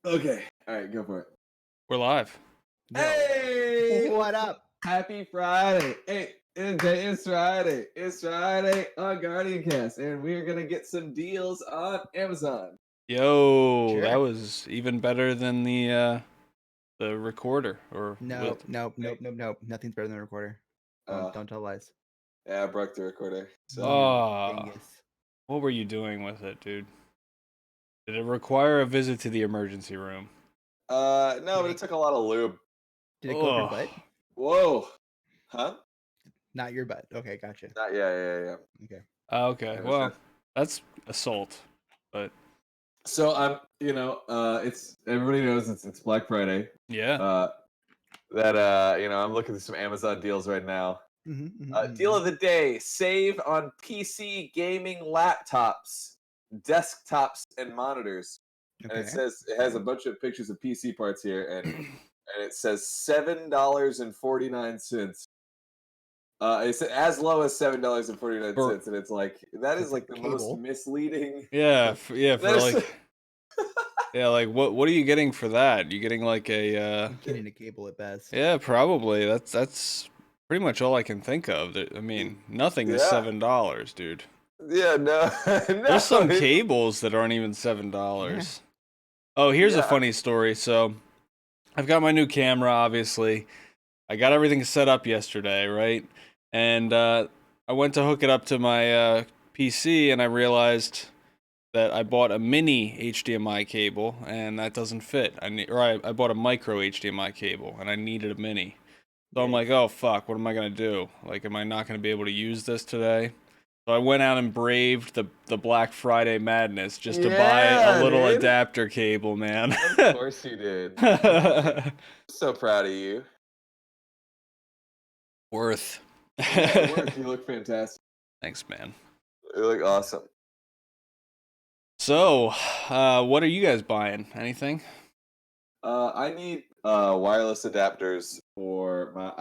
Okay. All right, go for it. We're live. Yo. Hey! What up? Happy Friday. Hey, it's Friday. It's Friday on GuardianCast, and we're going to get some deals on Amazon. Yo, Sure. that was even better than the recorder. Or Nope. Nothing's better than a recorder. Don't tell lies. Yeah, I broke the recorder. So. Dingus. What were you doing with it, dude? Did it require a visit to the emergency room? No, but it took a lot of lube. Did it go up your butt? Whoa. Huh? Not your butt. Okay, gotcha. Yeah. Okay. Okay, well, that's assault, but so I'm, it's everybody knows it's Black Friday. yeah. I'm looking at some Amazon deals right now. Deal of the day: save on PC gaming laptops, desktops, and monitors. Okay. And it has a bunch of pictures of PC parts here, and it says $7.49. It's as low as $7.49, and it's like that is like the most misleading. Yeah, for like. Yeah, like what are you getting for that? You getting like a getting a cable at best. Yeah, probably. That's pretty much all I can think of. I mean, nothing is $7, dude. Yeah, no. There's some cables that aren't even $7. Yeah. Oh, here's a funny story. So, I've got my new camera, obviously. I got everything set up yesterday, right? And I went to hook it up to my PC, and I realized that I bought a mini HDMI cable, and that doesn't fit. I bought a micro HDMI cable, and I needed a mini. So I'm like, oh fuck, what am I gonna do? Like, am I not gonna be able to use this today? So I went out and braved the Black Friday madness just to buy a little adapter cable, man. Of course you did. So proud of you. Worth. Worth. You look fantastic. Thanks, man. You look awesome. So, what are you guys buying? Anything? I need wireless adapters for my.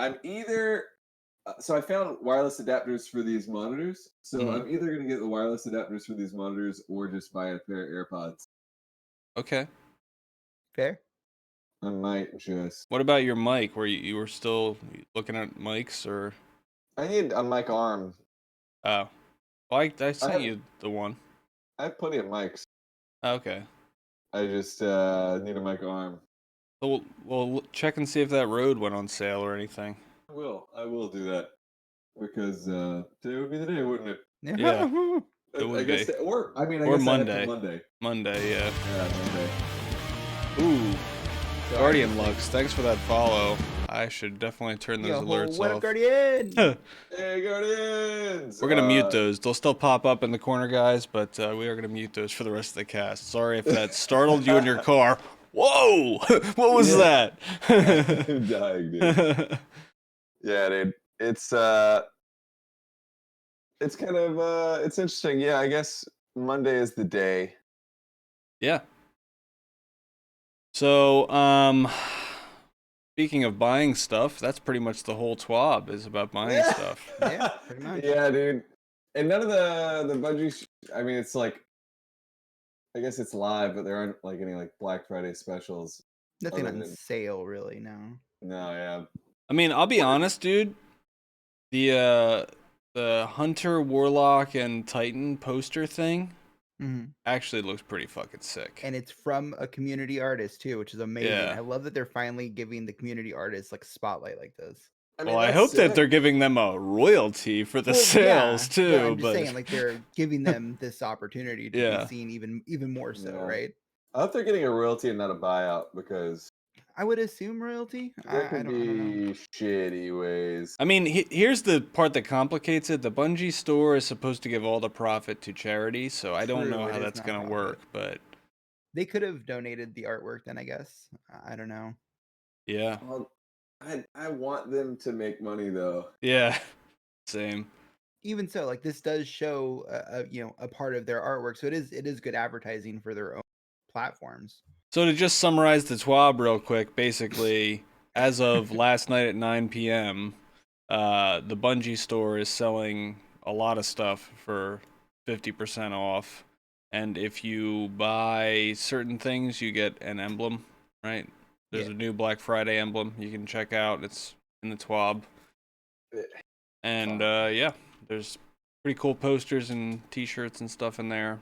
So I found wireless adapters for these monitors. So I'm either gonna get the wireless adapters for these monitors or just buy a pair of AirPods. Okay. Fair. I might just. What about your mic? Were you were still looking at mics, or? I need a mic arm. Oh, well, I sent you the one. I have plenty of mics. Okay. I just need a mic arm. So we'll check and see if that Rode went on sale or anything. I will do that because today would be the day, wouldn't it? Yeah. It would be. Or Monday. Monday. Monday, yeah. Yeah, Monday. Ooh. Guardian Lux, thanks for that follow. I should definitely turn those alerts what off. Up, Guardian? Hey, Guardians! We're gonna mute those. They'll still pop up in the corner, guys, but we are gonna mute those for the rest of the cast. Sorry if that startled you in your car. Whoa! What was that? I'm dying, dude. Yeah, dude. It's kind of it's interesting. Yeah, I guess Monday is the day. Yeah. So, speaking of buying stuff, that's pretty much the whole TWAB is about buying stuff. Yeah, pretty much. Yeah, dude. And none of the Bungie. I mean, it's like, I guess it's live, but there aren't like any like Black Friday specials. Nothing on sale, really. No. No, yeah. I mean, I'll be honest, dude. The Hunter, Warlock, and Titan poster thing actually looks pretty fucking sick. And it's from a community artist too, which is amazing. Yeah. I love that they're finally giving the community artists like a spotlight like this. I hope that they're giving them a royalty for the sales too. Yeah, I'm just saying, like, they're giving them this opportunity to be seen even more so, right? I hope they're getting a royalty and not a buyout, because I would assume royalty. There could be shitty ways. I mean, here's the part that complicates it. The Bungie Store is supposed to give all the profit to charity, so I don't know how that's going to work, but... They could have donated the artwork then, I guess. I don't know. Yeah. Well, I want them to make money, though. Yeah, same. Even so, like, this does show, a part of their artwork, so it is good advertising for their own platforms. So to just summarize the TWAB real quick, basically, as of last night at 9 p.m., the Bungie Store is selling a lot of stuff for 50% off. And if you buy certain things, you get an emblem, right? There's a new Black Friday emblem you can check out. It's in the TWAB. And yeah, there's pretty cool posters and t-shirts and stuff in there.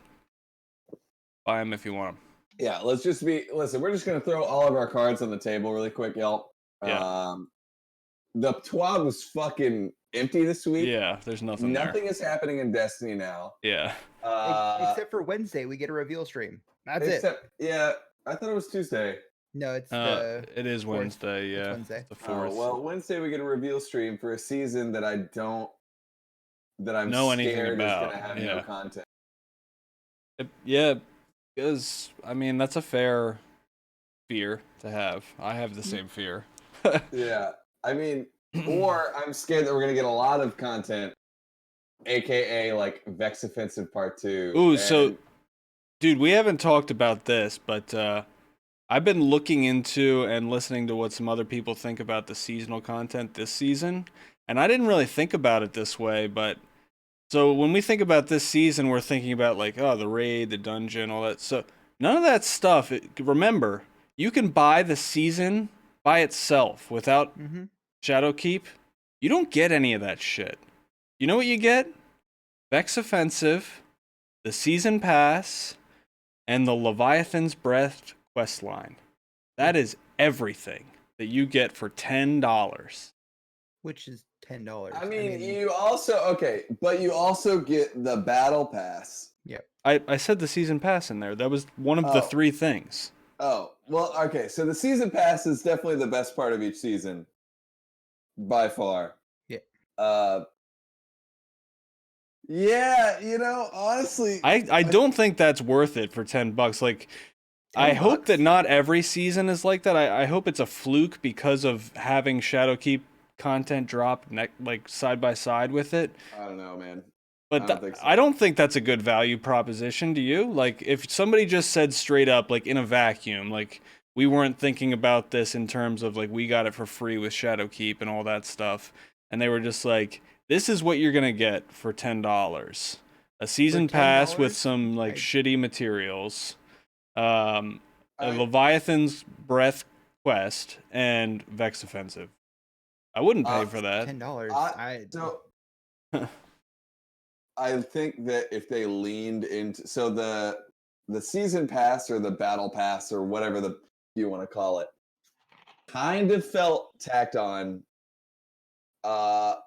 Buy them if you want them. Yeah, listen, we're just going to throw all of our cards on the table really quick, y'all. Yeah. The TWAB was fucking empty this week. Yeah, there's nothing Nothing is happening in Destiny now. Yeah. Except for Wednesday, we get a reveal stream. That's it. Yeah, I thought it was Tuesday. No, it's it is Wednesday, yeah. It's Wednesday. The 4th. Well, Wednesday we get a reveal stream for a season that I'm know anything scared about. is going to have no content. Yeah, because, I mean, that's a fair fear to have. I have the same fear. Yeah, I mean, or I'm scared that we're going to get a lot of content, aka like Vex Offensive Part 2. Ooh, so, dude, we haven't talked about this, but I've been looking into and listening to what some other people think about the seasonal content this season, and I didn't really think about it this way, but so when we think about this season, we're thinking about like, oh, the raid, the dungeon, all that. So none of that stuff. Remember, you can buy the season by itself without Shadowkeep. You don't get any of that shit. You know what you get? Vex Offensive, the Season Pass, and the Leviathan's Breath quest line. That is everything that you get for $10. Which is $10. I mean, you also get the battle pass. Yep. I said the season pass in there. That was one of the 3 things. Oh, well, okay. So the season pass is definitely the best part of each season, by far. Yeah. Yeah, you know, honestly, I don't think that's worth it for $10. Like, I hope that not every season is like that. I hope it's a fluke because of having Shadowkeep content drop like side by side with it. I don't know, man. But I don't think that's a good value proposition. Do you? Like, if somebody just said straight up, like in a vacuum, like we weren't thinking about this in terms of like we got it for free with Shadowkeep and all that stuff, and they were just like, this is what you're gonna get for $10. A season pass with some like shitty materials, a Leviathan's Breath quest, and Vex Offensive. I wouldn't pay for that. $10. I think that if they leaned into the season pass or the battle pass or whatever you want to call it, kind of felt tacked on.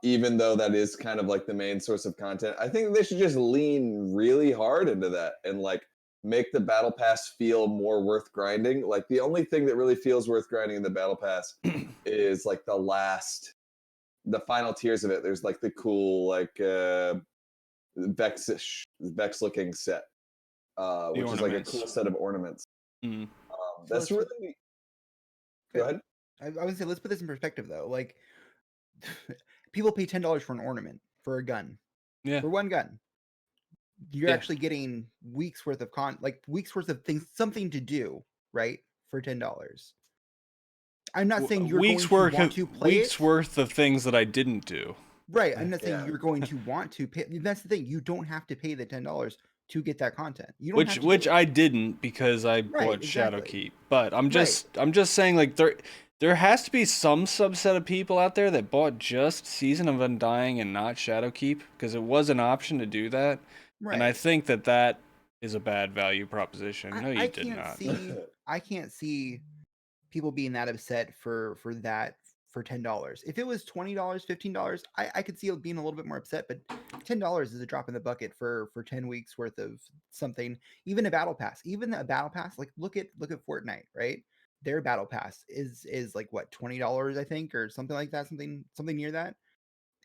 Even though that is kind of like the main source of content, I think they should just lean really hard into that and like make the battle pass feel more worth grinding. Like the only thing that really feels worth grinding in the battle pass is like the final tiers of it. There's like the cool like Vex looking set, which is like a cool set of ornaments. That's really. Go ahead. I would say let's put this in perspective though. Like, people pay $10 for an ornament for a gun. Yeah. For one gun. You're actually getting weeks worth of weeks worth of things, something to do, right? For $10. I'm not saying you're going to want to play weeks worth of things that I didn't do. Right. I'm not saying you're going to want to pay. That's the thing. You don't have to pay the $10 to get that content. You don't have to which I didn't because I bought Shadowkeep. But I'm just saying like there has to be some subset of people out there that bought just Season of Undying and not Shadowkeep because it was an option to do that. Right. And I think that is a bad value proposition. No, you did not. I can't see people being that upset for that for $10. If it was $20, $15, I could see it being a little bit more upset, but $10 is a drop in the bucket for 10 weeks worth of something. Even a battle pass, like look at Fortnite, right? Their battle pass is like what, $20, I think, or something like that, something near that,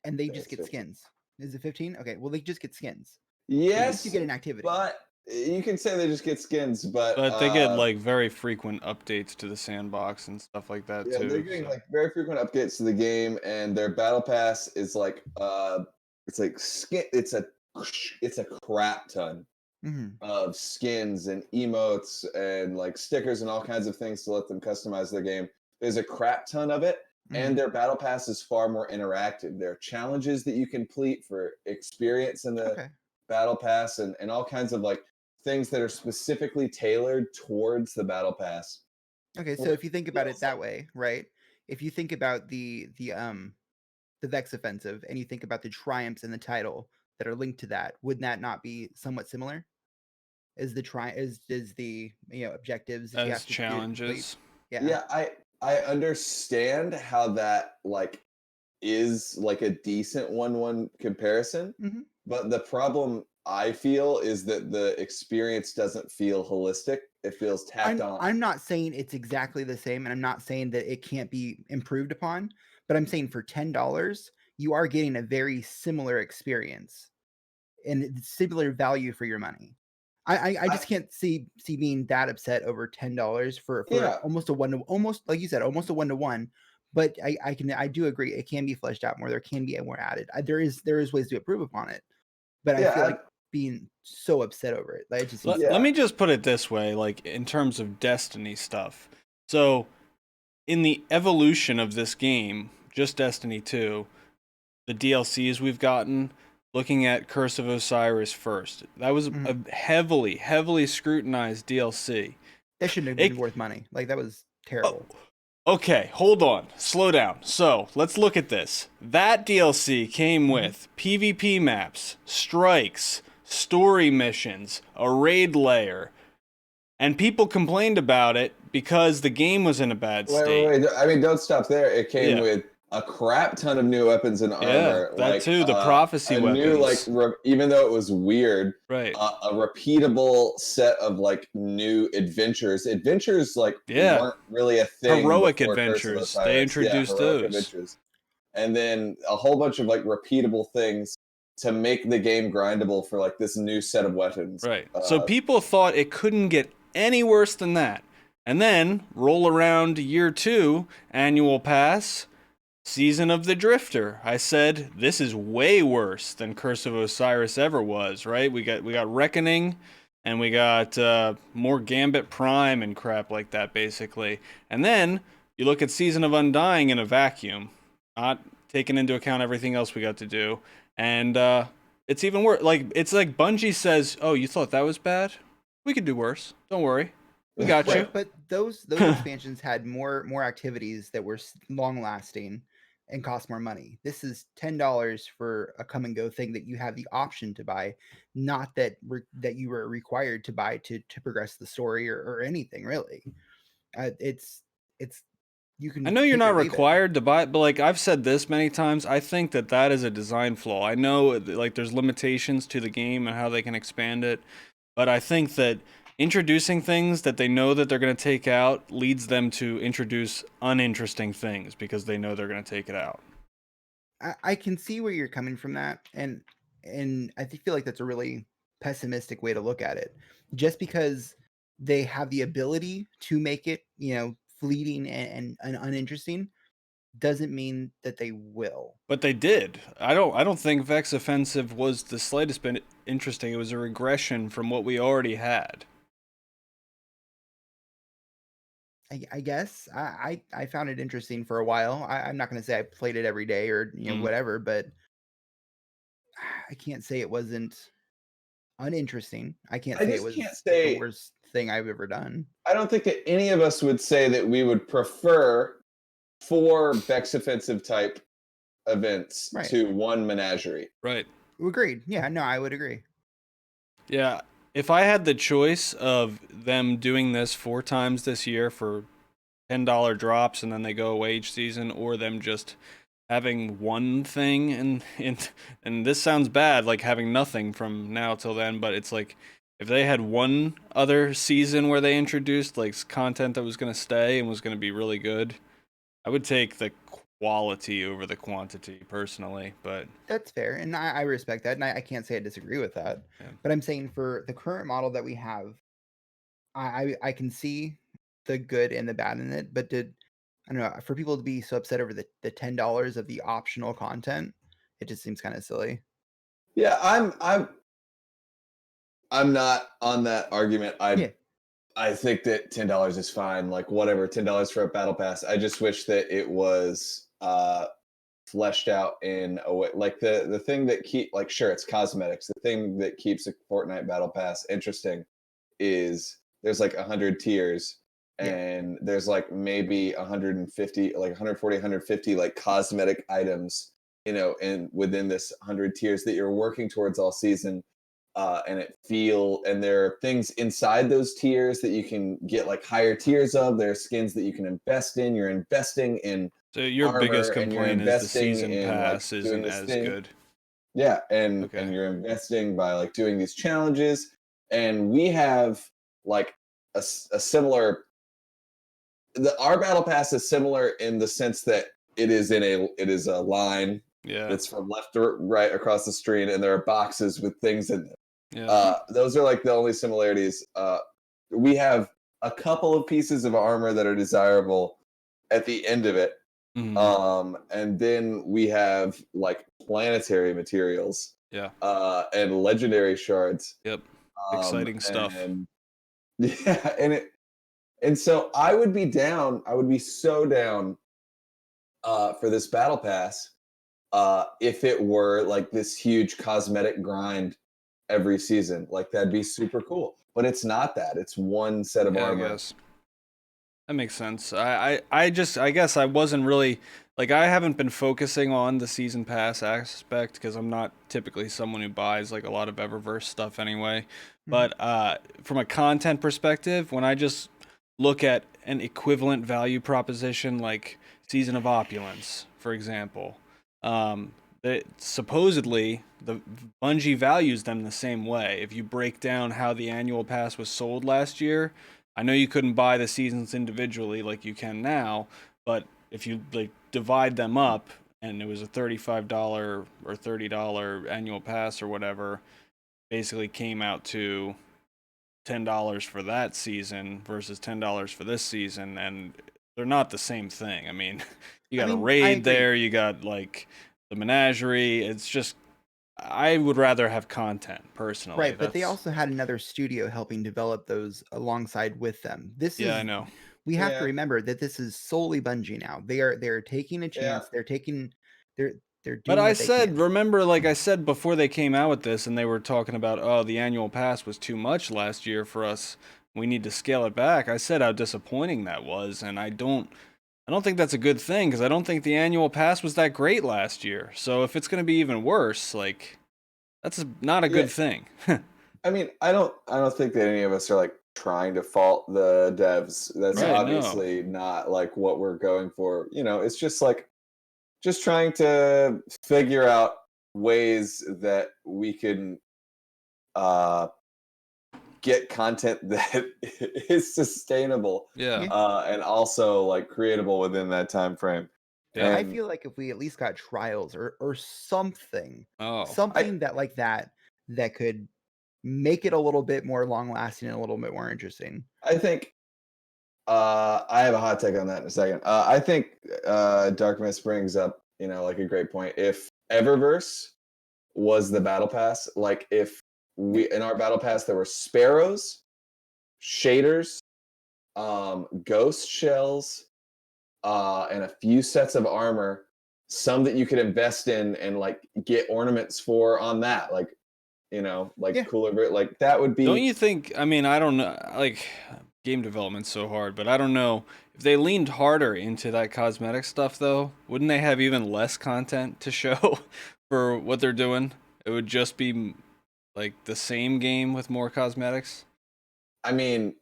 and they just get skins. Is it 15? Okay, well they just get skins. Yes, you get an activity, but you can say they just get skins, but they get like very frequent updates to the sandbox and stuff like that too. They're getting like very frequent updates to the game, and their battle pass is like it's like skin. It's a crap ton of skins and emotes and like stickers and all kinds of things to let them customize their game. There's a crap ton of it, and their battle pass is far more interactive. There are challenges that you complete for experience in the battle pass and all kinds of like things that are specifically tailored towards the battle pass. Okay, so if you think about it that way, right? If you think about the Vex offensive and you think about the triumphs in the title that are linked to that, would that not be somewhat similar? Is the objectives that you As have to complete? challenges. Yeah. I understand how that like is like a decent 1-1 comparison, Mhm. but the problem I feel is that the experience doesn't feel holistic. It feels tacked on. I'm not saying it's exactly the same, and I'm not saying that it can't be improved upon, but I'm saying for $10, you are getting a very similar experience and similar value for your money. I just can't see being that upset over $10 for Yeah. almost a almost like you said, almost a 1-to-1. But I do agree it can be fleshed out more. There can be more added. There is ways to improve upon it, but I feel like being so upset over it, like it just Let me just put it this way, like in terms of Destiny stuff. So in the evolution of this game, just Destiny 2, the DLCs we've gotten, looking at Curse of Osiris first, that was a heavily scrutinized DLC. That shouldn't have been worth money. Like that was terrible. Okay, hold on. Slow down. So, let's look at this. That DLC came with PvP maps, strikes, story missions, a raid layer, and people complained about it because the game was in a bad state. Wait. I mean, don't stop there. It came with a crap ton of new weapons and armor. Yeah, that too. The prophecy weapons. New, even though it was weird, right? A repeatable set of like new adventures. Adventures like weren't really a thing. Heroic adventures. They introduced those. Adventures. And then a whole bunch of like repeatable things to make the game grindable for like this new set of weapons. Right. So people thought it couldn't get any worse than that. And then roll around year 2, annual pass, Season of the Drifter. I said this is way worse than Curse of Osiris ever was, right? We got Reckoning, and we got more Gambit Prime and crap like that, basically. And then you look at Season of Undying in a vacuum, not taking into account everything else we got to do, and it's even worse. Like it's like Bungie says, "Oh, you thought that was bad? We could do worse. Don't worry." We got you. But those expansions had more activities that were long lasting and cost more money. This is $10 for a come and go thing that you have the option to buy, not that that you were required to buy to progress the story or anything really. It's you can. I know you're not required to buy it, but like I've said this many times, I think that is a design flaw. I know like there's limitations to the game and how they can expand it, but I think that introducing things that they know that they're going to take out leads them to introduce uninteresting things because they know they're going to take it out. I can see where you're coming from that, and I feel like that's a really pessimistic way to look at it. Just because they have the ability to make it, fleeting and uninteresting, doesn't mean that they will. But they did. I don't think Vex Offensive was the slightest bit interesting. It was a regression from what we already had. I guess I found it interesting for a while. I'm not going to say I played it every day or whatever, but I can't say it wasn't uninteresting. I can't say it was the worst thing I've ever done. I don't think that any of us would say that we would prefer 4 Vex Offensive type events to 1 Menagerie. Right. Agreed. Yeah, no, I would agree. Yeah. If I had the choice of them doing this 4 times this year for $10 drops and then they go away each season, or them just having one thing and this sounds bad, like having nothing from now till then, but it's like if they had one other season where they introduced like content that was going to stay and was going to be really good, I would take the quality over the quantity personally, but that's fair, and I respect that, and I can't say I disagree with that. Yeah. But I'm saying for the current model that we have, I can see the good and the bad in it, but I don't know, for people to be so upset over the $10 of the optional content, it just seems kind of silly. Yeah, I'm not on that argument. I think that $10 is fine. Like whatever, $10 for a battle pass. I just wish that it was fleshed out in a way. Like the thing that sure, it's cosmetics. The thing that keeps a Fortnite battle pass interesting is there's like 100 tiers, and there's like maybe 150, like 140, 150 like cosmetic items, and within this 100 tiers that you're working towards all season. And there are things inside those tiers that you can get like higher tiers of. There are skins that you can invest in. You're investing in So your armor, biggest and you're complaint is the investing season in pass like isn't doing this as thing. good. Yeah, and Okay. you're investing by like doing these challenges, and we have like a similar. Our battle pass is similar in the sense that it is a line Yeah. that's from left to right across the screen, and there are boxes with things in them. Yeah. Those are like the only similarities. We have a couple of pieces of armor that are desirable at the end of it. And then we have like planetary materials. Yeah. And legendary shards. Yep. Exciting stuff. Yeah, and so I would be so down for this battle pass if it were like this huge cosmetic grind every season. Like that'd be super cool. But it's not that. It's one set of armor. I guess. That makes sense. I guess I wasn't really like I haven't been focusing on the season pass aspect because I'm not typically someone who buys like a lot of Eververse stuff anyway. But from a content perspective, when I just look at an equivalent value proposition like Season of Opulence, for example, supposedly the Bungie values them the same way. If you break down how the annual pass was sold last year, I know you couldn't buy the seasons individually like you can now, but if you like divide them up and it was a $35 or $30 annual pass or whatever, basically came out to $10 for that season versus $10 for this season, and they're not the same thing. I mean, you got a raid there, you got like the menagerie. It's just I would rather have content personally. Right, but they also had another studio helping develop those alongside with them. I know. We have to remember that this is solely Bungie now. They're taking a chance. They're doing But I what they said, can. remember, like I said before they came out with this, and they were talking about, oh, the annual pass was too much last year for us. We need to scale it back. I said how disappointing that was, and I don't think that's a good thing because I don't think the annual pass was that great last year. So if it's going to be even worse, like that's not a good thing. I mean, I don't think that any of us are like trying to fault the devs. That's obviously not like what we're going for. It's just like just trying to figure out ways that we can get content that is sustainable, and also like creatable within that time frame. Yeah. I feel like if we at least got trials or something, that could make it a little bit more long lasting and a little bit more interesting. I think I have a hot take on that in a second. I think Dark Mist brings up, like a great point. If Eververse was the battle pass, like if in our battle pass there were sparrows, shaders, ghost shells, and a few sets of armor, some that you could invest in and like get ornaments for on that, like cooler, like that would be. Don't you think? I mean, I don't know. Like game development's so hard, but I don't know if they leaned harder into that cosmetic stuff. Though, wouldn't they have even less content to show for what they're doing? It would just be like the same game with more cosmetics. I mean,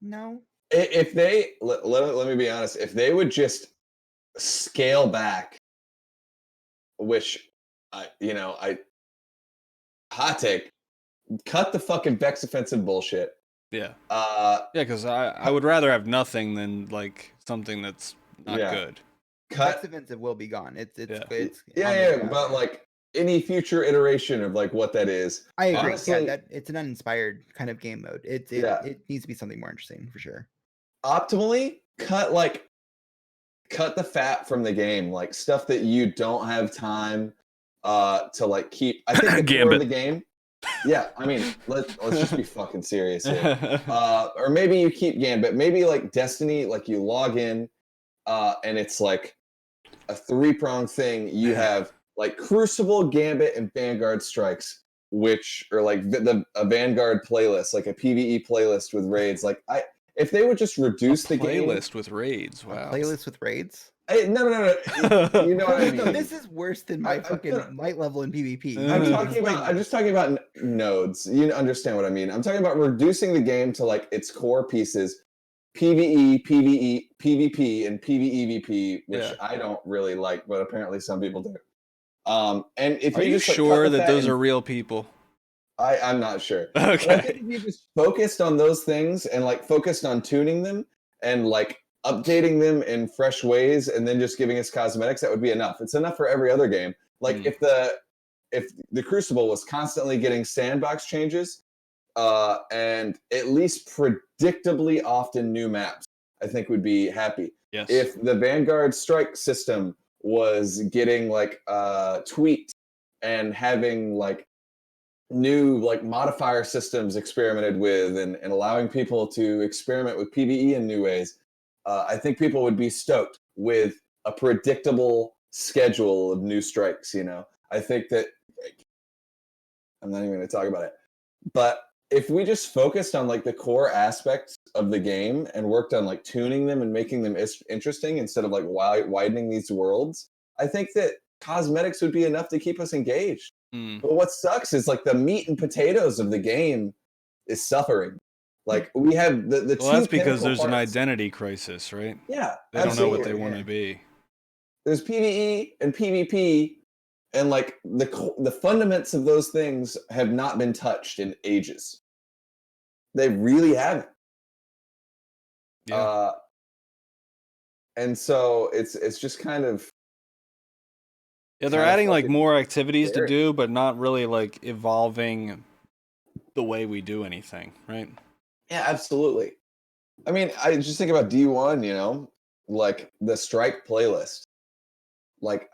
no. If they let me be honest, if they would just scale back, which I hot take, cut the fucking Vex offensive bullshit. Yeah. Because I would rather have nothing than like something that's not good. Vex offensive will be gone. It's but like any future iteration of like what that is. I agree. Honestly, it's an uninspired kind of game mode. It needs to be something more interesting for sure. Optimally, cut the fat from the game, like stuff that you don't have time to like keep. I think the core of the game. Yeah, I mean, let's just be fucking serious here. Or maybe you keep Gambit. Maybe like Destiny, like you log in, and it's like a 3-pronged thing. You have like Crucible, Gambit, and Vanguard strikes. or like a Vanguard playlist, like a PvE playlist with raids. Like if they would just reduce the playlist with raids. Wow. A playlist with raids? No. You know what I mean? No, this is worse than my fucking light level in PvP. I'm just talking about nodes. You understand what I mean? I'm talking about reducing the game to like its core pieces: PvE, PvP, and PvEVP, which I don't really like, but apparently some people do. And if are you just, like, sure that those are real people? I'm not sure. Okay. But I think if you just focused on those things and like focused on tuning them and like updating them in fresh ways and then just giving us cosmetics, that would be enough. It's enough for every other game. Like if the Crucible was constantly getting sandbox changes and at least predictably often new maps, I think would be happy. Yes. If the Vanguard strike system was getting like tweaked and having like new like modifier systems experimented with and allowing people to experiment with PvE in new ways, I think people would be stoked with a predictable schedule of new strikes. I think that I'm not even going to talk about it, but if we just focused on like the core aspects of the game and worked on like tuning them and making them interesting instead of like widening these worlds, I think that cosmetics would be enough to keep us engaged. But what sucks is like the meat and potatoes of the game is suffering. Like we have the well, that's because there's an identity crisis, right? Yeah, they don't know what they want to be. There's PvE and PvP, and like the fundaments of those things have not been touched in ages. They really haven't. Yeah. And so it's just kind of. Yeah, they're adding like more activities to do, but not really like evolving the way we do anything, right? Yeah, absolutely. I mean, I just think about D1, like the strike playlist. Like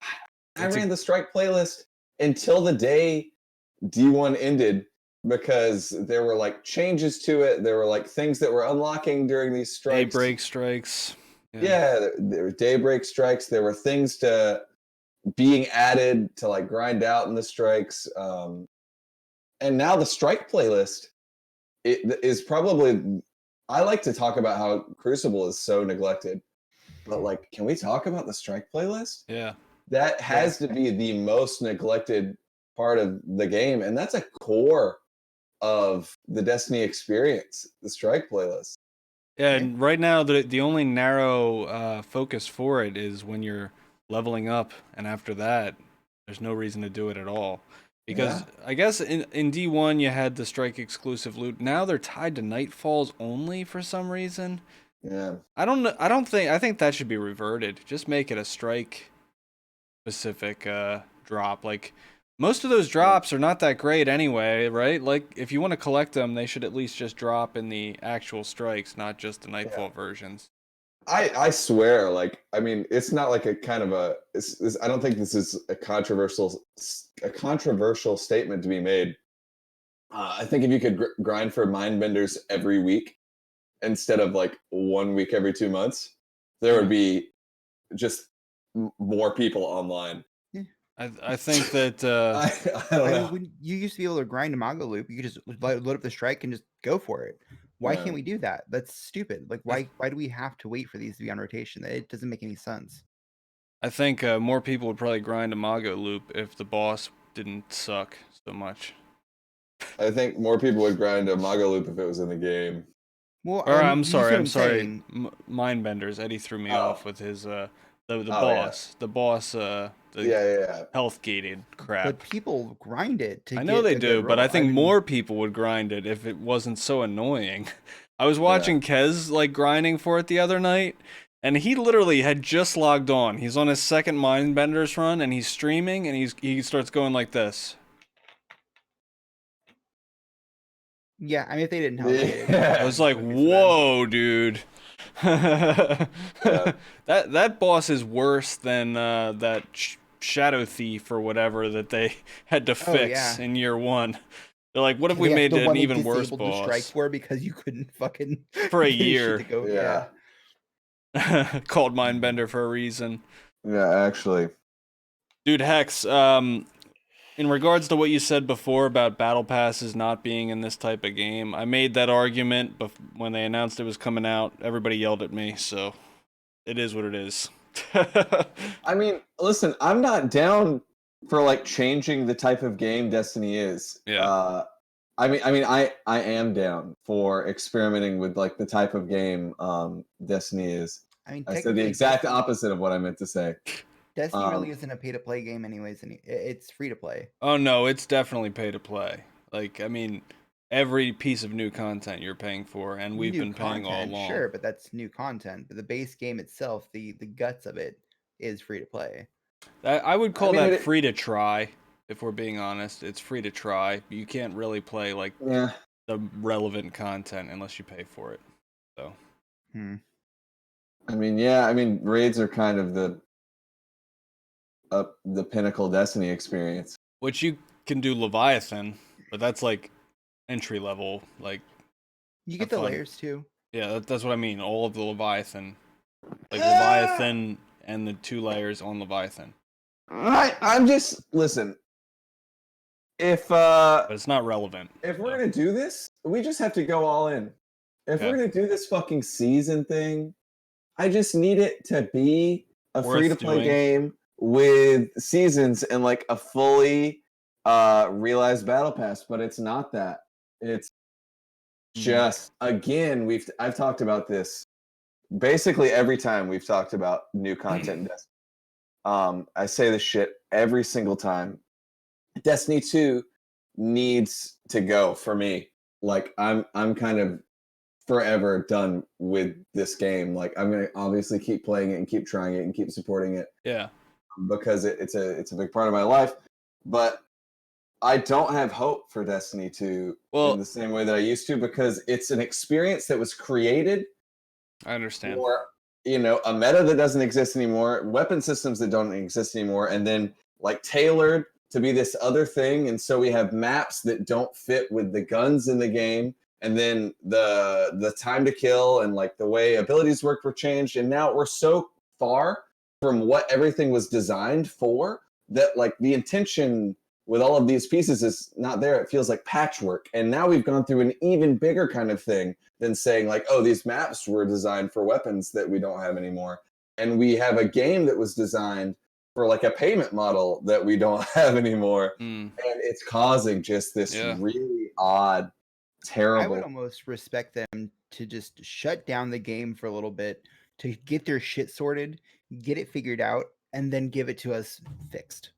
I ran the strike playlist until the day D1 ended because there were like changes to it. There were like things that were unlocking during these strikes. Daybreak strikes. Yeah, there were daybreak strikes. There were things being added to like grind out in the strikes. And now the strike playlist is probably, I like to talk about how Crucible is so neglected, but like, can we talk about the strike playlist? Yeah. That has to be the most neglected part of the game. And that's a core of the Destiny experience, the strike playlist. Yeah, and right now the only narrow focus for it is when you're leveling up, and after that, there's no reason to do it at all. Because I guess in D1 you had the strike exclusive loot. Now they're tied to Nightfalls only for some reason. Yeah. I think that should be reverted. Just make it a strike specific drop. Like most of those drops are not that great anyway, right? Like if you want to collect them, they should at least just drop in the actual strikes, not just the Nightfall versions. I swear, like, I mean, it's not like a kind of I don't think this is a controversial statement to be made. I think if you could grind for Mindbenders every week instead of like 1 week every 2 months, there would be just more people online. I think that I don't know. When you used to be able to grind a Mongo loop, you could just load up the strike and just go for it. Why can't we do that? That's stupid. Like, why do we have to wait for these to be on rotation? It doesn't make any sense. I think more people would probably grind a Mago loop if the boss didn't suck so much. I think more people would grind a Mago loop if it was in the game. Well, I'm sorry. Mindbenders. Eddie threw me off with his the boss. The boss. The health gated crap. But people grind it to. I know they do, but I think more people would grind it if it wasn't so annoying. I was watching Kez like grinding for it the other night, and he literally had just logged on. He's on his second Mindbenders run, and he's streaming, and he starts going like this. Yeah, I mean, if they didn't help, I was like, "Whoa, dude." That boss is worse than that Shadow Thief or whatever that they had to fix in year 1. They're like, what if we made it an even worse boss? Strike for because you couldn't fucking for a year. Called Mindbender for a reason. Yeah, actually. Dude, Hex, in regards to what you said before about battle passes not being in this type of game, I made that argument, but when they announced it was coming out, everybody yelled at me, so it is what it is. I mean, listen, I'm not down for like changing the type of game Destiny is. Yeah. I am down for experimenting with like the type of game Destiny is. I mean, I said the technically, exact opposite of what I meant to say. Destiny really isn't a pay-to-play game, anyways. It's free to play. Oh no, it's definitely pay to play. Like, I mean, every piece of new content you're paying for, and we've been paying all along. Sure, but that's new content. But the base game itself, the guts of it, is free to play. I would call that free to try. If we're being honest, it's free to try. You can't really play like the relevant content unless you pay for it. So. I mean, raids are kind of the pinnacle Destiny experience. Which you can do Leviathan, but that's like entry level. Like you get the layers too. Yeah, that's what I mean. All of the Leviathan, like Leviathan and the 2 layers on Leviathan. I'm just listen. But it's not relevant. If we're gonna do this, we just have to go all in. If we're gonna do this fucking season thing, I just need it to be a free-to-play game with seasons and like a fully realized battle pass. But it's not that. It's just again I've talked about this basically every time we've talked about new content. I say this shit every single time. Destiny 2 needs to go for me. Like I'm kind of forever done with this game. Like I'm gonna obviously keep playing it and keep trying it and keep supporting it. Yeah. Because it's a big part of my life. But I don't have hope for Destiny 2 in the same way that I used to, because it's an experience that was created. I understand. For, a meta that doesn't exist anymore, weapon systems that don't exist anymore, and then like tailored to be this other thing. And so we have maps that don't fit with the guns in the game, and then the time to kill and like the way abilities work were changed, and now we're so far from what everything was designed for that like the intention with all of these pieces is not there. It feels like patchwork. And now we've gone through an even bigger kind of thing than saying like, oh, these maps were designed for weapons that we don't have anymore. And we have a game that was designed for like a payment model that we don't have anymore. And it's causing just this really odd, terrible. I would almost respect them to just shut down the game for a little bit, to get their shit sorted, get it figured out, and then give it to us fixed.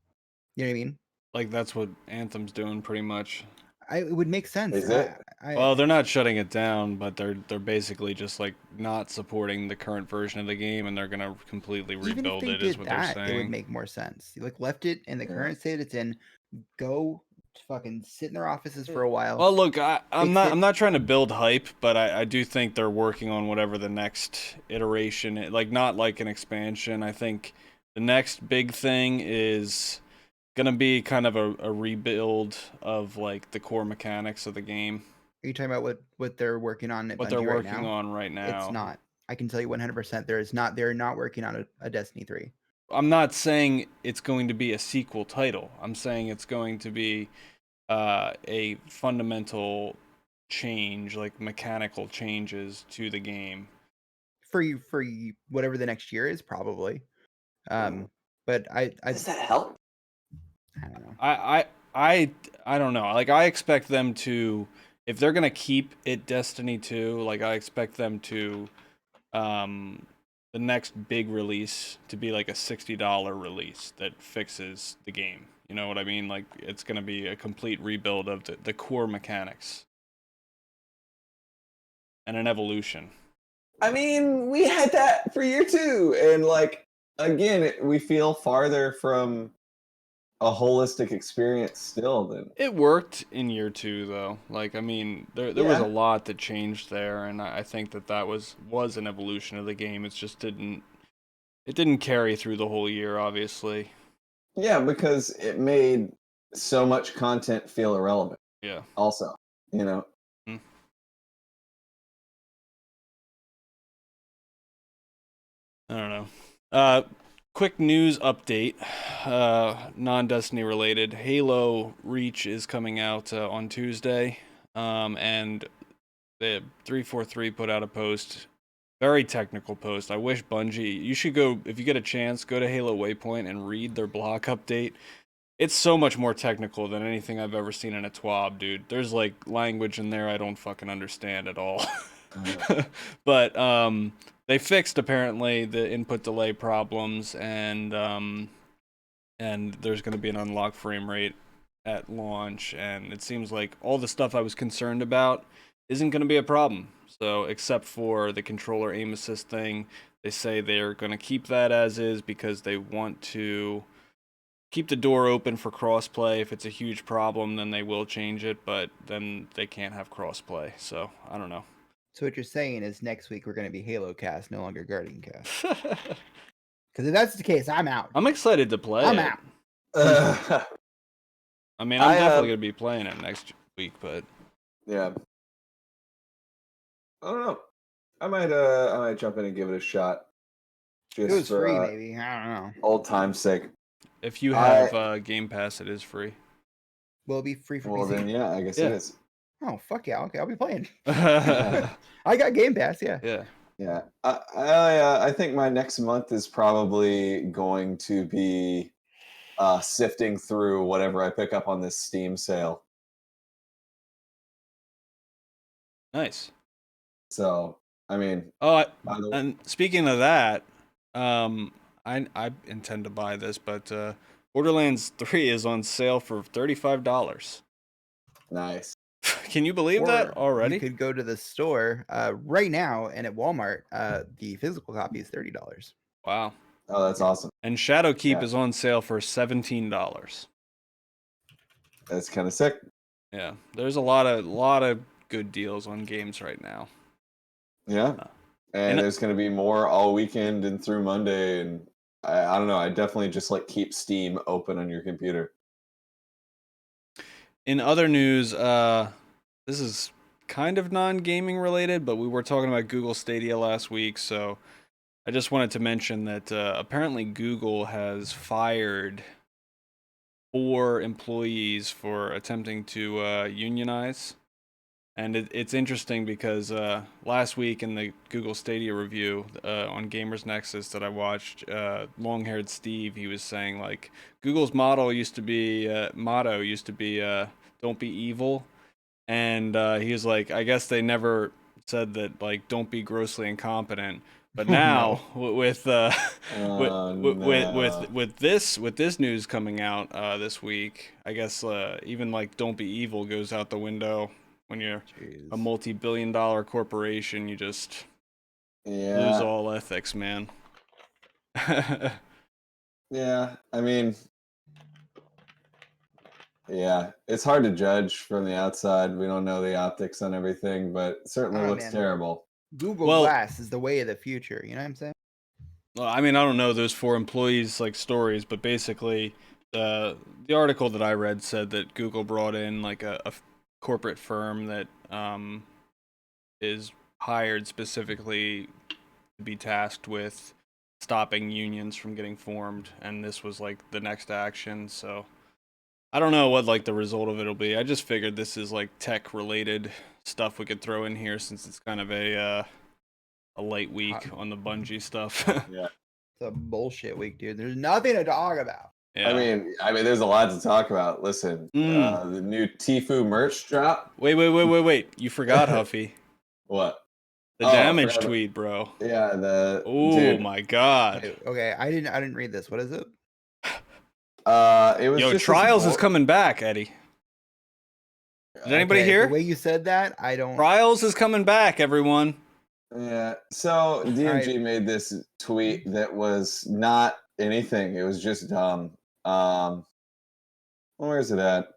You know what I mean? Like that's what Anthem's doing pretty much. It would make sense. Is it? Well, they're not shutting it down, but they're basically just like not supporting the current version of the game, and they're gonna completely rebuild it. Is what they're saying. It would make more sense. Like left it in the current state it's in. Go fucking sit in their offices for a while. Well, look, I'm not trying to build hype, but I do think they're working on whatever the next iteration, like not like an expansion. I think the next big thing is gonna be kind of a rebuild of like the core mechanics of the game. Are you talking about what they're working on at What Bungie they're working on right now? It's not. I can tell you 100% there is not. They're not working on a Destiny 3. I'm not saying it's going to be a sequel title. I'm saying it's going to be a fundamental change, like mechanical changes to the game. For you, whatever the next year is, probably. But does that help? I don't know. I don't know. Like I expect them to, if they're gonna keep it Destiny 2, like I expect them to, the next big release to be like a $60 release that fixes the game. You know what I mean? Like it's gonna be a complete rebuild of the core mechanics and an evolution. I mean, we had that for year 2, and like again, we feel farther from a holistic experience still than it worked in year 2 though. Like I mean, there was a lot that changed there, and I think that was an evolution of the game. It just didn't carry through the whole year, obviously. Yeah, because it made so much content feel irrelevant. Yeah. Also, I don't know. quick news update, non-Destiny related. Halo Reach is coming out on Tuesday, and the 343 put out a post, very technical post. I wish Bungie, you should go, if you get a chance, go to Halo Waypoint and read their block update. It's so much more technical than anything I've ever seen in a TWAB, dude. There's like language in there I don't fucking understand at all. But they fixed apparently the input delay problems, and there's going to be an unlock frame rate at launch, and it seems like all the stuff I was concerned about isn't going to be a problem. So except for the controller aim assist thing, they say they're going to keep that as is because they want to keep the door open for crossplay. If it's a huge problem, then they will change it, but then they can't have crossplay. So I don't know. So what you're saying is next week we're going to be Halo Cast, no longer GuardianCast. Because if that's the case, I'm out. I'm excited to play I'm it. out. I mean, I'm definitely going to be playing it next week, but yeah. I don't know. I might jump in and give it a shot. Just It was for, free, maybe. I don't know. Old time's sake. If you have Game Pass, it is free. Will it be free for Well, PC? then, yeah, I guess it is. Oh, fuck yeah. Okay, I'll be playing. I got Game Pass, yeah. Yeah. Yeah. I think my next month is probably going to be sifting through whatever I pick up on this Steam sale. Nice. So, I mean... and speaking of that, I intend to buy this, but Borderlands 3 is on sale for $35. Nice. Can you believe that already? You could go to the store right now, and at Walmart, the physical copy is $30. Wow. Oh, that's awesome. And Shadowkeep is on sale for $17. That's kind of sick. Yeah, there's a lot of good deals on games right now. Yeah. And there's going to be more all weekend and through Monday, and I don't know, I definitely just like keep Steam open on your computer. In other news, this is kind of non-gaming related, but we were talking about Google Stadia last week, so I just wanted to mention that apparently Google has fired 4 employees for attempting to unionize. And it's interesting because last week in the Google Stadia review on Gamers Nexus that I watched, long-haired Steve, he was saying like Google's motto used to be "Don't be evil," and he was like, I guess they never said that like "Don't be grossly incompetent." But now with this news coming out this week, I guess even like "Don't be evil" goes out the window. When you're a multi-billion-dollar corporation, you just lose all ethics, man. Yeah, I mean, yeah, it's hard to judge from the outside. We don't know the optics on everything, but it certainly looks terrible. Google Glass is the way of the future. You know what I'm saying? Well, I mean, I don't know those 4 employees like stories, but basically, the article that I read said that Google brought in like a corporate firm that is hired specifically to be tasked with stopping unions from getting formed, and this was like the next action. So I don't know what like the result of it'll be. I just figured this is like tech related stuff we could throw in here since it's kind of a late week on the Bungie stuff. Yeah, it's a bullshit week, dude. There's nothing to talk about. Yeah. I mean, there's a lot to talk about. Listen, the new Tfue merch drop. Wait! You forgot, Huffy. What? The damage tweet, bro. Yeah, oh my god. Wait, okay, I didn't read this. What is it? It was just Trials is coming back, Eddie. Did anybody hear? The way you said that, I don't. Trials is coming back, everyone. Yeah. So DMG made this tweet that was not anything. It was just dumb. Where is it at?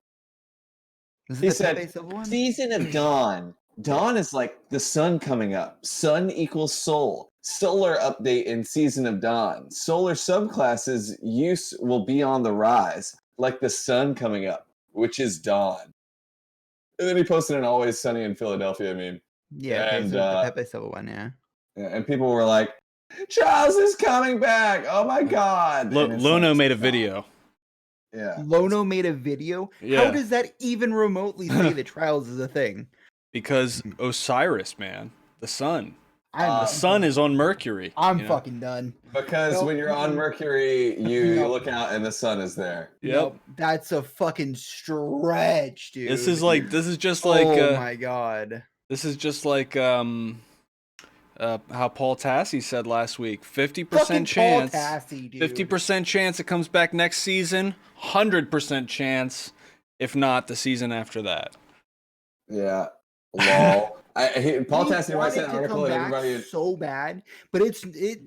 He said, "Season of Dawn. Dawn is like the sun coming up. Sun equals soul. Solar update in Season of Dawn. Solar subclasses use will be on the rise, like the sun coming up, which is dawn." And then he posted an Always Sunny in Philadelphia meme. Yeah, and, the Pepe Silva one, yeah. And people were like, Trials is coming back. Oh my god. Lono made a video. Yeah. Lono made a video. Yeah. How does that even remotely say that Trials is a thing? Because Osiris, man, the sun. The I'm sun is on Mercury. I'm fucking done. Because Nope. when you're on Mercury, you look out and the sun is there. Yep. Nope, that's a fucking stretch, dude. This is just like oh my god. This is just like how Paul Tassi said last week. 50% Fucking chance. Paul Tassi, dude. 50% chance it comes back next season. 100% chance, if not the season after that. Yeah. Lol. Paul He Tassi writes wanted an to article come and back everybody. so bad, but it.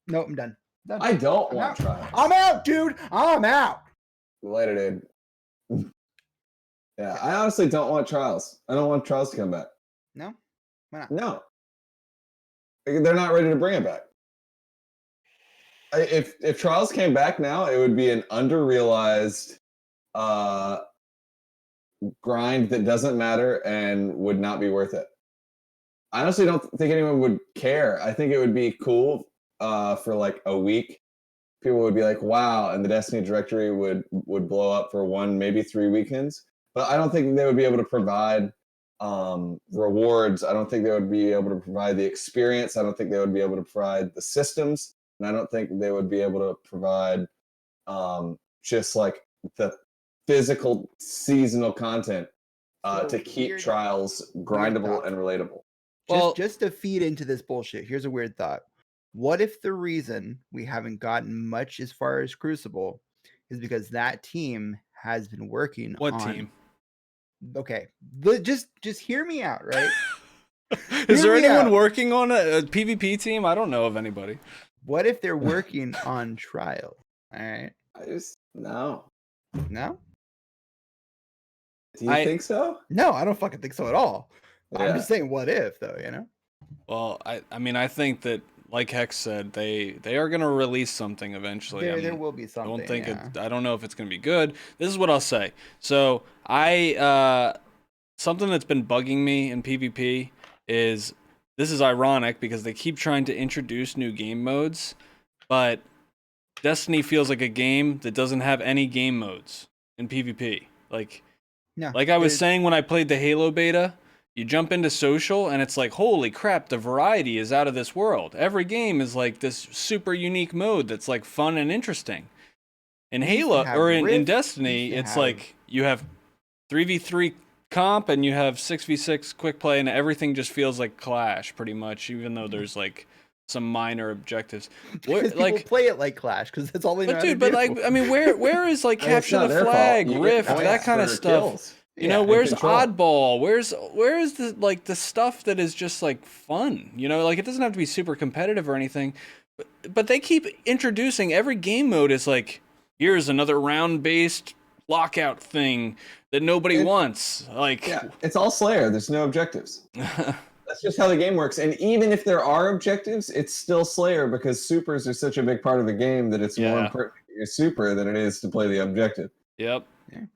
Nope, I'm done. I don't I'm want out. Trials. I'm out, dude. I'm out. Later, dude. Yeah, I honestly don't want Trials. I don't want Trials to come back. No, why not? No. They're not ready to bring it back. If Trials came back now, it would be an under-realized grind that doesn't matter and would not be worth it. I honestly don't think anyone would care. I think it would be cool for like a week. People would be like, wow, and the Destiny directory would blow up for 1, maybe 3 weekends. But I don't think they would be able to provide rewards. I don't think they would be able to provide the experience. I don't think they would be able to provide the systems. And I don't think they would be able to provide just like the physical seasonal content to keep Trials grindable and relatable. Well, just to feed into this bullshit, here's a weird thought. What if the reason we haven't gotten much as far as Crucible is because that team has been working on... What team? Okay, just hear me out, right? Is there anyone working on a PvP team? I don't know of anybody. What if they're working on Trial? All right. No. No? Do you think so? No, I don't fucking think so at all. Yeah. I'm just saying, what if, though, you know? Well, I mean, I think that, like Hex said, they are going to release something eventually. There will be something. I don't think I don't know if it's going to be good. This is what I'll say. So something that's been bugging me in PvP is, this is ironic because they keep trying to introduce new game modes, but Destiny feels like a game that doesn't have any game modes in PvP. Like I was saying when I played the Halo beta, you jump into social and it's like, holy crap, the variety is out of this world. Every game is like this super unique mode that's like fun and interesting. In Halo or in Destiny, it's like you have 3v3 comp and you have 6v6 quick play and everything just feels like Clash pretty much, even though there's like some minor objectives. Because people play it like Clash because that's all they know. But dude, but like, I mean, where is like capture the flag, Rift, that kind of stuff? You know, where's Oddball? Where's the like the stuff that is just like fun? You know, like it doesn't have to be super competitive or anything, but they keep introducing every game mode is like, here's another round-based lockout thing that nobody wants. Like, yeah, it's all Slayer. There's no objectives. That's just how the game works. And even if there are objectives, it's still Slayer because supers are such a big part of the game that it's more important to get your super than it is to play the objective. Yep.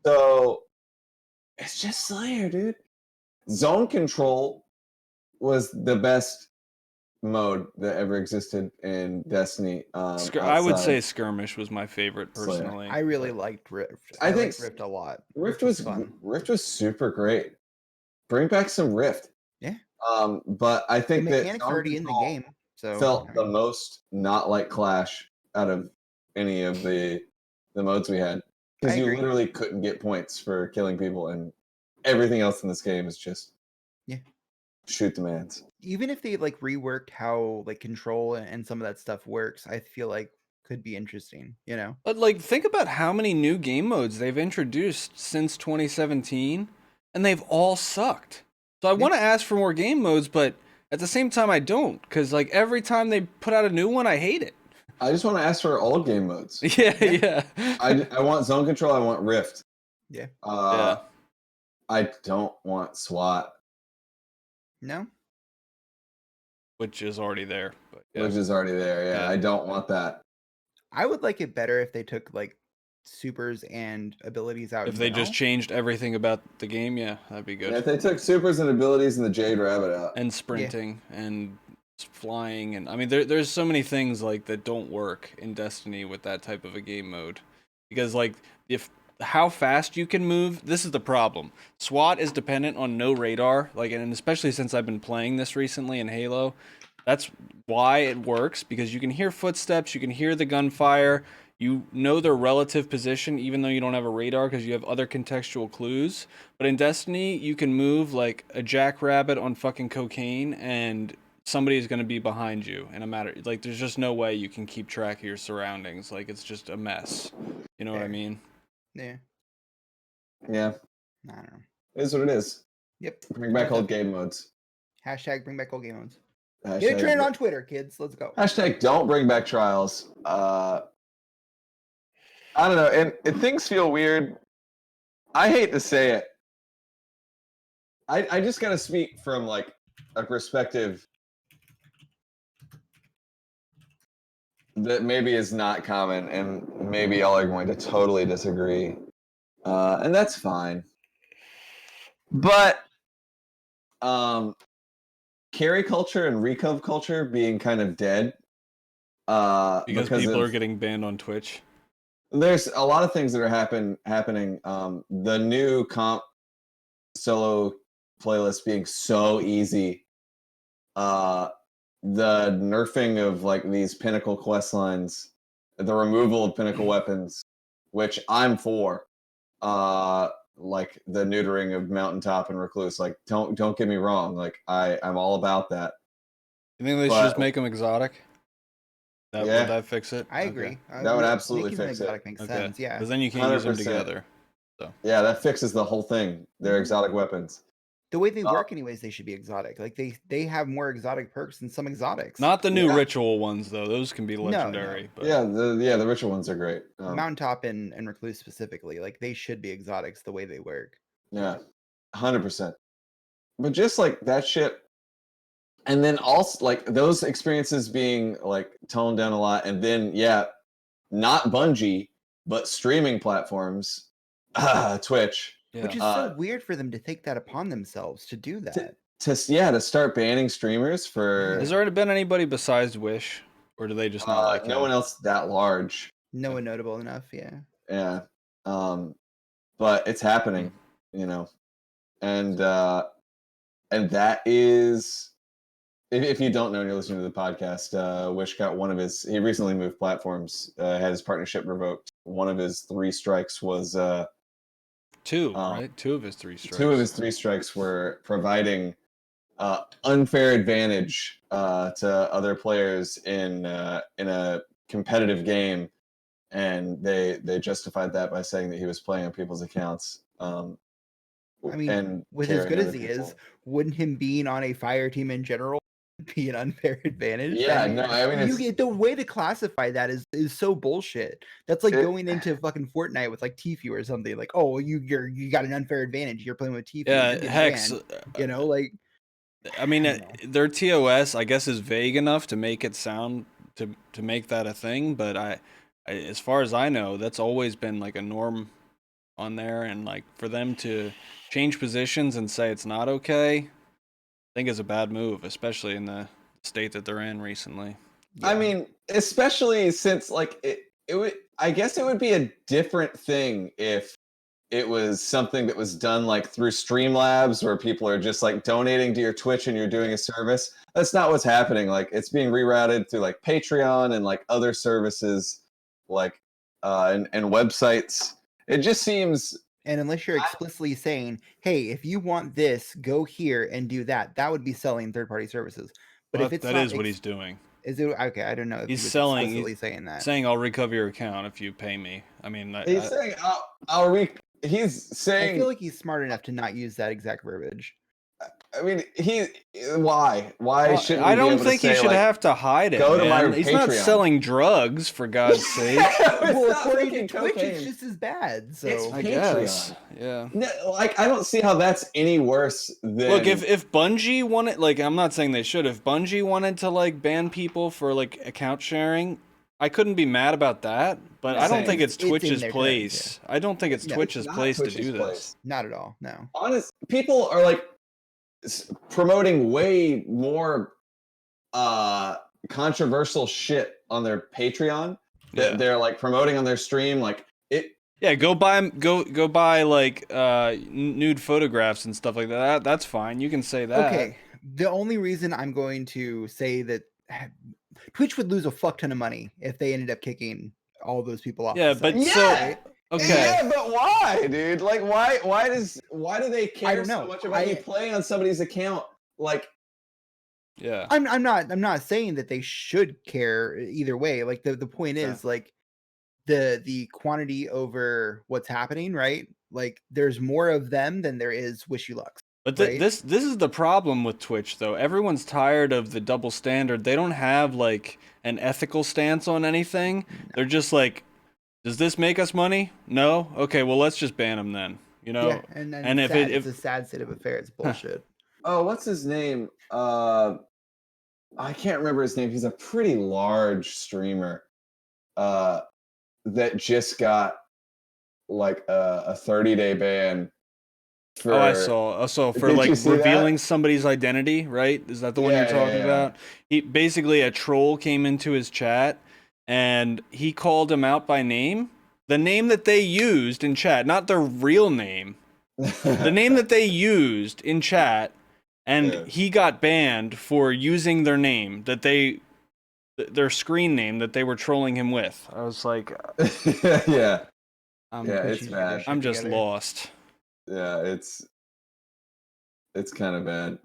So it's just Slayer, dude. Zone control was the best mode that ever existed in Destiny. I would say Skirmish was my favorite personally. I really liked Rift. I think Rift a lot. Rift was fun. Rift was super great. Bring back some Rift. Yeah. But I think the mechanics already in the game. So felt the most not like Clash out of any of the modes we had. Because you literally couldn't get points for killing people, and everything else in this game is just shoot demands. Even if they like reworked how like control and some of that stuff works, I feel like could be interesting, you know? But like think about how many new game modes they've introduced since 2017, and they've all sucked. So I want to ask for more game modes, but at the same time I don't, because like every time they put out a new one, I hate it. I just want to ask for all game modes. Yeah. I want zone control. I want Rift. Yeah. I don't want SWAT. No. Which is already there. But Which is already there. Yeah, I don't want that. I would like it better if they took like supers and abilities out. If they just changed everything about the game, yeah, that'd be good. Yeah, if they took supers and abilities and the Jade Rabbit out. And sprinting and flying, and I mean there's so many things like that don't work in Destiny with that type of a game mode, because like if how fast you can move, this is the problem. SWAT is dependent on no radar, like, and especially since I've been playing this recently in Halo, that's why it works, because you can hear footsteps, you can hear the gunfire, you know their relative position even though you don't have a radar because you have other contextual clues. But in Destiny, you can move like a jackrabbit on fucking cocaine and somebody is going to be behind you in a matter, like there's just no way you can keep track of your surroundings. Like it's just a mess. You know what I mean? Yeah. Yeah. I don't know. It is what it is. Yep. Bring back old game modes. Hashtag bring back old game modes. Hashtag, Get it trending on Twitter, kids. Let's go. Hashtag don't bring back trials. I don't know, and things feel weird. I hate to say it. I just gotta speak from like a perspective that maybe is not common, and maybe y'all are going to totally disagree, and that's fine. But carry culture and recov culture being kind of dead, because people are getting banned on Twitch. There's a lot of things that are happening. The new comp solo playlist being so easy. The nerfing of like these pinnacle quest lines, the removal of pinnacle weapons, which I'm for. Like the neutering of mountaintop and recluse. Like don't get me wrong. Like I'm all about that. You think they should just make them exotic? Would that fix it? I agree. That would absolutely making them fix exotic it. makes sense. Yeah. Because then you can't use them 100%. together. So yeah, that fixes the whole thing. They're exotic weapons. The way they work, anyways, they should be exotic. Like they have more exotic perks than some exotics. not the new ritual ones though; those can be legendary. No. But... Yeah, the ritual ones are great. Mountaintop and recluse specifically, like they should be exotics the way they work. Yeah, 100%. But just like that shit, and then also like those experiences being like toned down a lot, and then not Bungie, but streaming platforms, Twitch. Yeah. Which is so weird for them to take that upon themselves to do that. To start banning streamers for. Has there been anybody besides Wish, or do they just not like no him? one else that large? No one notable enough, yeah. Yeah, but it's happening, you know, and that is. If you don't know and you're listening to the podcast, Wish got he recently moved platforms, had his partnership revoked. One of his 3 strikes was right? 2 of his 3 strikes. 2 of his 3 strikes were providing unfair advantage to other players in a competitive game, and they justified that by saying that he was playing on people's accounts. I mean, with as good as he is, wouldn't him being on a fire team in general be an unfair advantage? Yeah, I mean, the way to classify that is so bullshit. That's like going into fucking Fortnite with like Tfue or something. Like, oh, you got an unfair advantage. You're playing with Tfue. Yeah, Hex. You know, like. I mean, their TOS, I guess, is vague enough to make it sound to make that a thing. But I, as far as I know, that's always been like a norm on there, and like for them to change positions and say it's not okay, I think is a bad move, especially in the state that they're in recently. Yeah. I mean, especially since like it would. I guess it would be a different thing if it was something that was done like through Streamlabs, where people are just like donating to your Twitch and you're doing a service. That's not what's happening. Like it's being rerouted through like Patreon and like other services, like and websites. It just seems. And unless you're explicitly saying, "Hey, if you want this, go here and do that," that would be selling third-party services. But well, if it's that is what he's doing. Is it okay? I don't know if he's explicitly saying that. Saying I'll recover your account if you pay me. I mean, he's saying he's saying. I feel like he's smart enough to not use that exact verbiage. I mean, why shouldn't I don't think he should have to hide it. Go to my He's Patreon. Not selling drugs, for God's sake. Well, according to Twitch, it's just as bad. So I guess, yeah. No, like I don't see how that's any worse than. Look, if Bungie wanted, like, I'm not saying they should. If Bungie wanted to like ban people for like account sharing, I couldn't be mad about that. But I don't think it's Twitch's place. I don't think it's Twitch's place to do this. Not at all. No. Honest, people are like promoting way more controversial shit on their Patreon that Yeah. they're like promoting on their stream, like it. Yeah, go buy like nude photographs and stuff like that. That's fine. You can say that. Okay, the only reason I'm going to say that Twitch would lose a fuck ton of money if they ended up kicking all those people off. Yeah, the but site, so right? okay. Yeah, but why, dude? Like, why do they care don't know. so much about you playing on somebody's account? Like, Yeah. I'm not saying that they should care either way. Like the point is like the quantity over what's happening, right? Like there's more of them than there is wish you luck. But right? this is the problem with Twitch, though. Everyone's tired of the double standard. They don't have like an ethical stance on anything. No. They're just like, does this make us money? No. Okay, well let's just ban them then. You know. Yeah, and if it's a sad state of affairs, bullshit. oh, what's his name? I can't remember his name. He's a pretty large streamer. That just got like a 30-day ban. For, I saw for Did like you see revealing that? somebody's identity, right? Is that the one Yeah, you're talking yeah. about? He basically, a troll came into his chat and he called him out by name, the name that they used in chat, not their real name, the name that they used in chat, and Yeah. he got banned for using their name their screen name that they were trolling him with. I was like, yeah, Twitch it's needs to get bad. their shit I'm just together. lost. Yeah, it's kind of bad.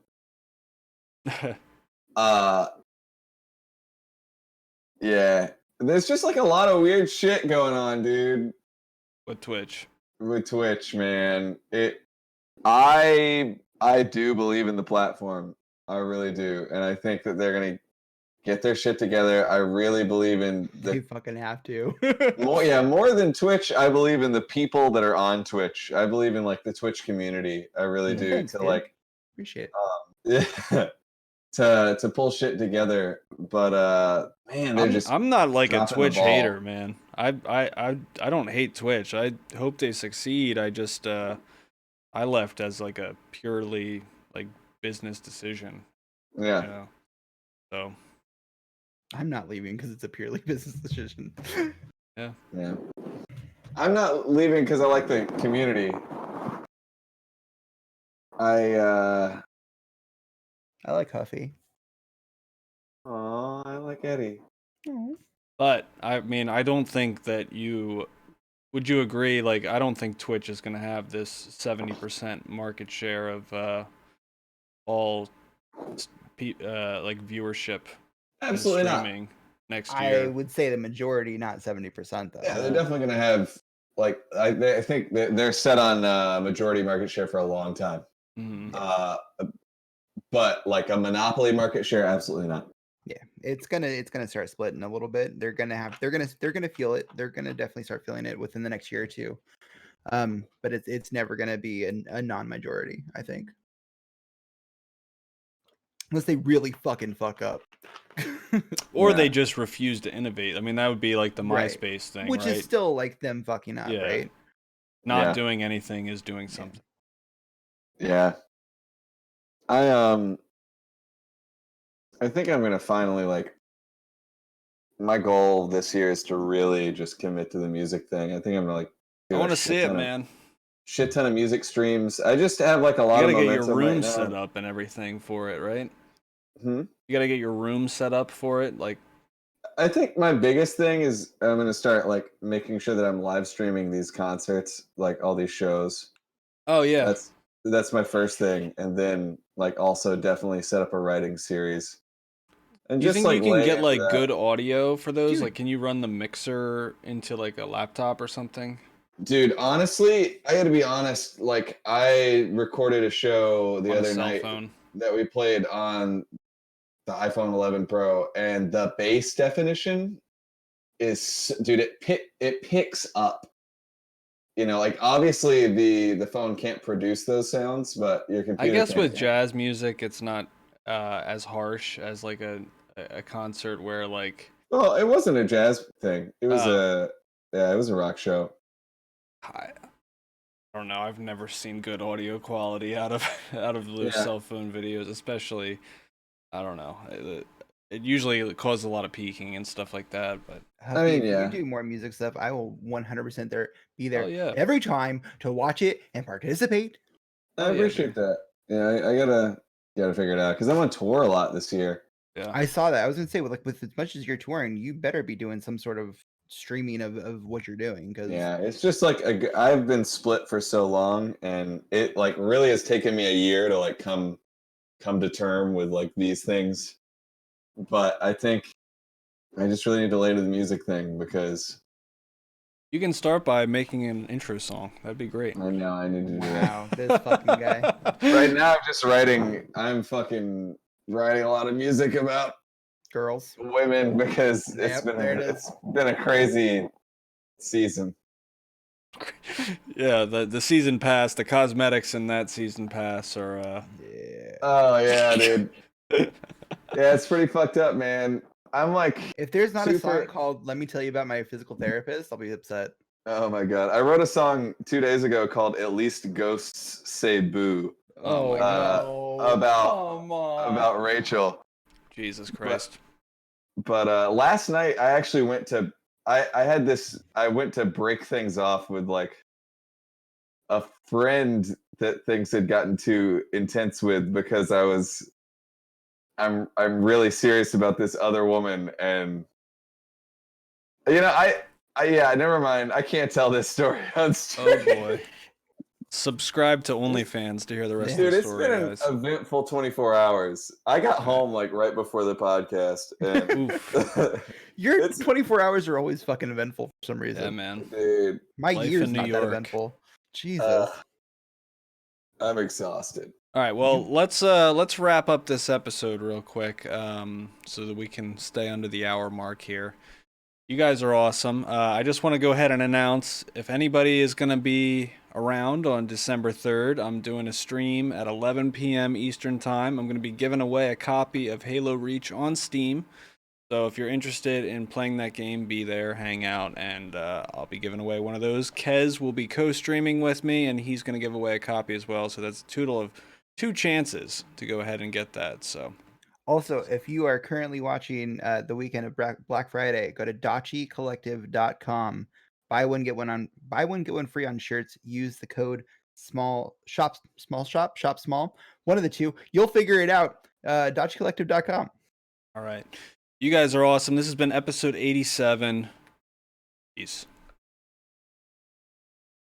Yeah, there's just like a lot of weird shit going on, dude. With Twitch. With Twitch, man. I do believe in the platform. I really do, and I think that they're gonna get their shit together. I really believe in They fucking have to. more than Twitch. I believe in the people that are on Twitch. I believe in like the Twitch community. I really do. Thanks, To dude. like, Appreciate yeah, to pull shit together. But man, they're just. I'm not like a dropping the Twitch ball. hater, man. I don't hate Twitch. I hope they succeed. I just I left as like a purely like business decision. Yeah. You know? So I'm not leaving because it's a purely business decision. yeah. Yeah. I'm not leaving because I like the community. I like Huffy. Oh, I like Eddie. But I mean, I don't think that would you agree? Like, I don't think Twitch is gonna have this 70% market share of all like viewership. Absolutely not. Streaming next year. I would say the majority, not 70% though. Yeah, they're definitely going to have like I think they're set on majority market share for a long time. Mm-hmm. But like a monopoly market share, absolutely not. Yeah, it's gonna start splitting a little bit. They're gonna feel it. They're gonna definitely start feeling it within the next year or two. But it's never gonna be a non-majority, I think, unless they really fucking fuck up. Or Yeah. they just refuse to innovate. I mean, that would be like the Right. MySpace thing, Which right? is still like them fucking up, Yeah. right? Not Yeah. doing anything is doing something. Yeah. I think I'm gonna finally like. My goal this year is to really just commit to the music thing. I think I'm gonna like. I want to see it, man. Shit ton of music streams. I just have like a lot You of gotta get momentum your room right now. set up and everything for it, right? Hmm? You gotta get your room set up for it, like. I think my biggest thing is I'm gonna start like making sure that I'm live streaming these concerts, like all these shows. Oh yeah. That's my first thing, and then like also definitely set up a writing series. And Do you just think like you can lay get into like that. good audio for those? Dude. Like, can you run the mixer into like a laptop or something? Dude, honestly, I gotta be honest. Like, I recorded a show the On a other cell night phone. that we played on the iPhone 11 Pro, and the bass definition is, dude, it picks up. You know, like obviously the phone can't produce those sounds, but your computer. I guess can. with jazz music, it's not as harsh as like a concert where like. Well, it wasn't a jazz thing. It was Oh. it was a rock show. I don't know. I've never seen good audio quality out of those Yeah. cell phone videos, especially. I don't know. it usually causes a lot of peaking and stuff like that. But Huffy, if yeah. you do more music stuff, I will 100% be there Oh, yeah. every time to watch it and participate. I Oh, yeah, appreciate dude. that. Yeah, I gotta figure it out because I'm on tour a lot this year. Yeah. I saw that. I was gonna say, with as much as you're touring, you better be doing some sort of streaming of what you're doing, because Yeah, it's just like I've been split for so long, and it like really has taken me a year to like come to term with like these things. But I think I just really need to lay to the music thing because You can start by making an intro song. That'd be great. I know I need to do that. wow, this fucking guy. Right now, I'm fucking writing a lot of music about Girls. women because Yep, there it is. it's been a crazy season. Yeah, the season pass, the cosmetics in that season pass are Yeah. Oh yeah, dude. Yeah, it's pretty fucked up, man. I'm like, If there's not a super- song called "Let Me Tell You About My Physical Therapist," I'll be upset. oh my god, I wrote a song 2 days ago called "At Least Ghosts Say Boo" Oh my no! Come on. about Rachel. Jesus Christ. But last night I actually went to I went to break things off with like a friend that things had gotten too intense with because I'm really serious about this other woman, and you know yeah, never mind. I can't tell this story on stream. Oh boy. Subscribe to OnlyFans to hear the rest Dude, of the it's story, been an guys. eventful 24 hours. I got home like right before the podcast, and Your 24 hours are always fucking eventful for some reason. Yeah, man. dude, My Life year's in New not that York. eventful. Jesus. I'm exhausted. All right, well, let's wrap up this episode real quick, so that we can stay under the hour mark here. You guys are awesome. I just want to go ahead and announce if anybody is going to be around on December 3rd, I'm doing a stream at 11 p.m. Eastern Time. I'm going to be giving away a copy of Halo Reach on Steam. So if you're interested in playing that game, be there, hang out, and I'll be giving away one of those. Kez will be co-streaming with me, and he's going to give away a copy as well. So that's a total of 2 chances to go ahead and get that. So Also, if you are currently watching the weekend of Black Friday, go to dachicollective.com. Buy one get one free on shirts. Use the code small shop, one of the two. You'll figure it out. dachicollective.com. all right. You guys are awesome. This has been episode 87. Peace.